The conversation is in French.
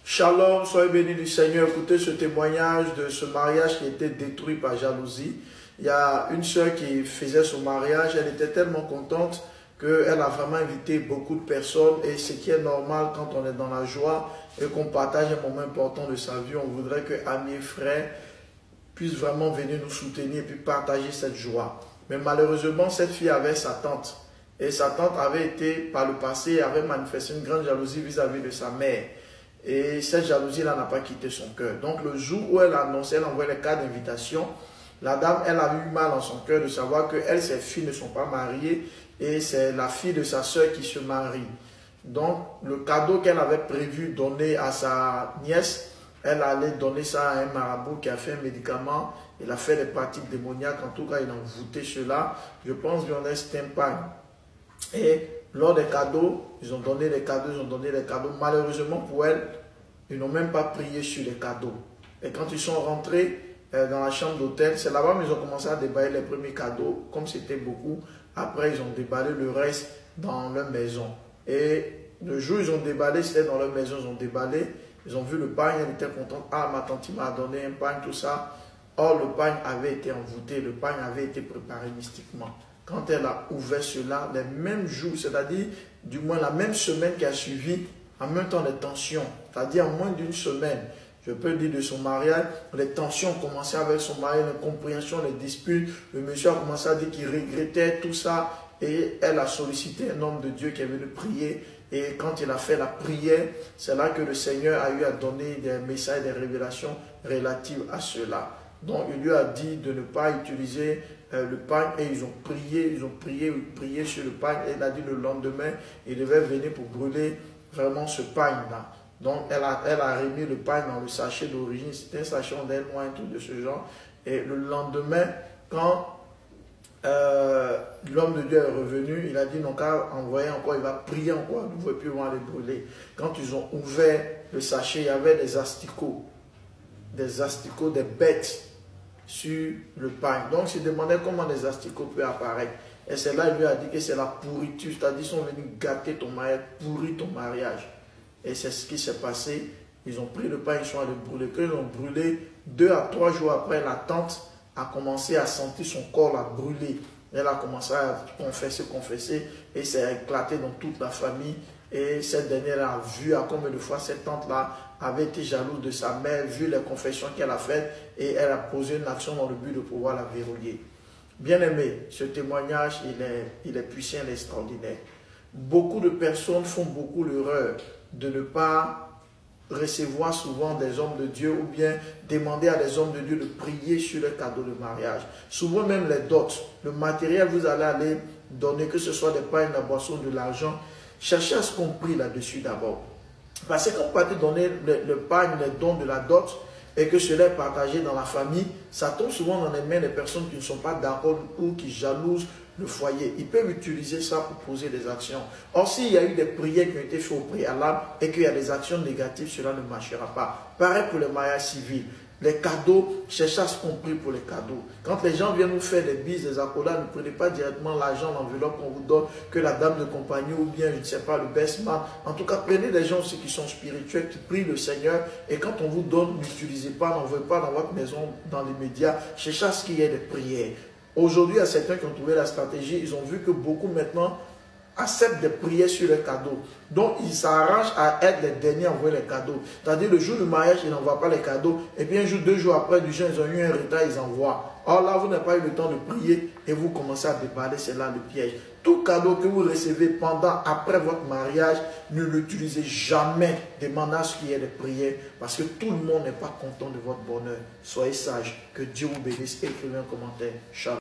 Shalom, soyez bénis du Seigneur. Écoutez ce témoignage de ce mariage qui était détruit par jalousie. Il y a une sœur qui faisait son mariage, elle était tellement contente qu'elle a vraiment invité beaucoup de personnes, et ce qui est normal quand on est dans la joie et qu'on partage un moment important de sa vie, on voudrait que amis et frères puissent vraiment venir nous soutenir et puis partager cette joie. Mais malheureusement, cette fille avait sa tante. Et sa tante avait été, par le passé, avait manifesté une grande jalousie vis-à-vis de sa mère. Et cette jalousie-là n'a pas quitté son cœur. Donc le jour où elle a annoncé, elle a envoyé les cartes d'invitation, la dame, elle a eu mal en son cœur de savoir que elle, ses filles ne sont pas mariées et c'est la fille de sa soeur qui se marie. Donc le cadeau qu'elle avait prévu donner à sa nièce, elle allait donner ça à un marabout qui a fait un médicament. Il a fait des pratiques démoniaques. En tout cas, il a envoûté cela. Je pense qu'il y en a Stempagne. Et lors des cadeaux, ils ont donné les cadeaux, ils ont donné les cadeaux. Malheureusement pour elle, ils n'ont même pas prié sur les cadeaux. Et quand ils sont rentrés dans la chambre d'hôtel, c'est là-bas qu'ils ont commencé à déballer les premiers cadeaux. Comme c'était beaucoup, après ils ont déballé le reste dans leur maison. Et le jour où ils ont déballé, c'était dans leur maison, ils ont déballé. Ils ont vu le pagne, elle était contente. Ah, ma tante m'a donné un pagne, tout ça. Or, le pagne avait été envoûté, le pagne avait été préparé mystiquement. Quand elle a ouvert cela, les mêmes jours, c'est-à-dire du moins la même semaine qui a suivi, en même temps les tensions, c'est-à-dire en moins d'une semaine, je peux dire de son mariage, les tensions ont commencé avec son mari, l'incompréhension, les disputes. Le monsieur a commencé à dire qu'il regrettait tout ça et elle a sollicité un homme de Dieu qui est venu prier. Et quand il a fait la prière, c'est là que le Seigneur a eu à donner des messages, des révélations relatives à cela. Donc il lui a dit de ne pas utiliser le pagne et ils ont prié sur le pagne. Et il a dit le lendemain, il devait venir pour brûler vraiment ce pagne-là. Donc elle a remis le pagne dans le sachet d'origine. C'était un sachet en noir, un truc de ce genre. Et le lendemain, quand l'homme de Dieu est revenu, il a dit non, qu'à envoyer encore, il va prier encore, nous ne pouvons plus voir les brûler. Quand ils ont ouvert le sachet, il y avait des asticots, des bêtes sur le pagne. Donc il se demandait comment les asticots peuvent apparaître. Et c'est là qu'il lui a dit que c'est la pourriture, c'est-à-dire qu'ils sont venus gâter ton mariage, pourrir ton mariage. Et c'est ce qui s'est passé. Ils ont pris le pagne, ils sont allés brûler. Quand ils ont brûlé, 2 à 3 jours après, la tante a commencé à sentir son corps là brûler. Elle a commencé à confesser, et ça a éclaté dans toute la famille. Et cette dernière a vu à combien de fois cette tante-là avait été jalouse de sa mère, vu les confessions qu'elle a faites, et elle a posé une action dans le but de pouvoir la verrouiller. Bien aimé, ce témoignage, il est puissant, il est extraordinaire. Beaucoup de personnes font beaucoup l'erreur de ne pas recevoir souvent des hommes de Dieu ou bien demander à des hommes de Dieu de prier sur le cadeau de mariage. Souvent même les dots, le matériel vous allez aller donner, que ce soit des pains, de la boisson, de l'argent, cherchez à ce qu'on prie là-dessus d'abord. Parce que quand vous partez donner le pain, les dons de la dot et que cela est partagé dans la famille, ça tombe souvent dans les mains des personnes qui ne sont pas d'accord ou qui jalousent le foyer. Ils peuvent utiliser ça pour poser des actions. Or, s'il y a eu des prières qui ont été faites au préalable et qu'il y a des actions négatives, cela ne marchera pas. Pareil pour le mariage civil. Les cadeaux, cherchez à ce qu'on prie pour les cadeaux. Quand les gens viennent nous faire des bises, des accolades, ne prenez pas directement l'argent, l'enveloppe qu'on vous donne, que la dame de compagnie ou bien, je ne sais pas, le best man. En tout cas, prenez des gens aussi qui sont spirituels, qui prient le Seigneur. Et quand on vous donne, n'utilisez pas, n'envoyez pas dans votre maison, dans les médias. Cherchez à ce qu'il y ait des prières. Aujourd'hui, il y a certains qui ont trouvé la stratégie. Ils ont vu que beaucoup maintenant acceptent des prières sur les cadeaux. Donc, ils s'arrangent à être les derniers à envoyer les cadeaux. C'est-à-dire, le jour du mariage, ils n'envoient pas les cadeaux. Et puis, un jour, 2 jours après, du genre, ils ont eu un retard, ils envoient. Or là, vous n'avez pas eu le temps de prier et vous commencez à déballer. C'est là le piège. Tout cadeau que vous recevez pendant, après votre mariage, ne l'utilisez jamais. Demandez à ce qu'il y ait des prières parce que tout le monde n'est pas content de votre bonheur. Soyez sages. Que Dieu vous bénisse. Écrivez un commentaire. Shalom.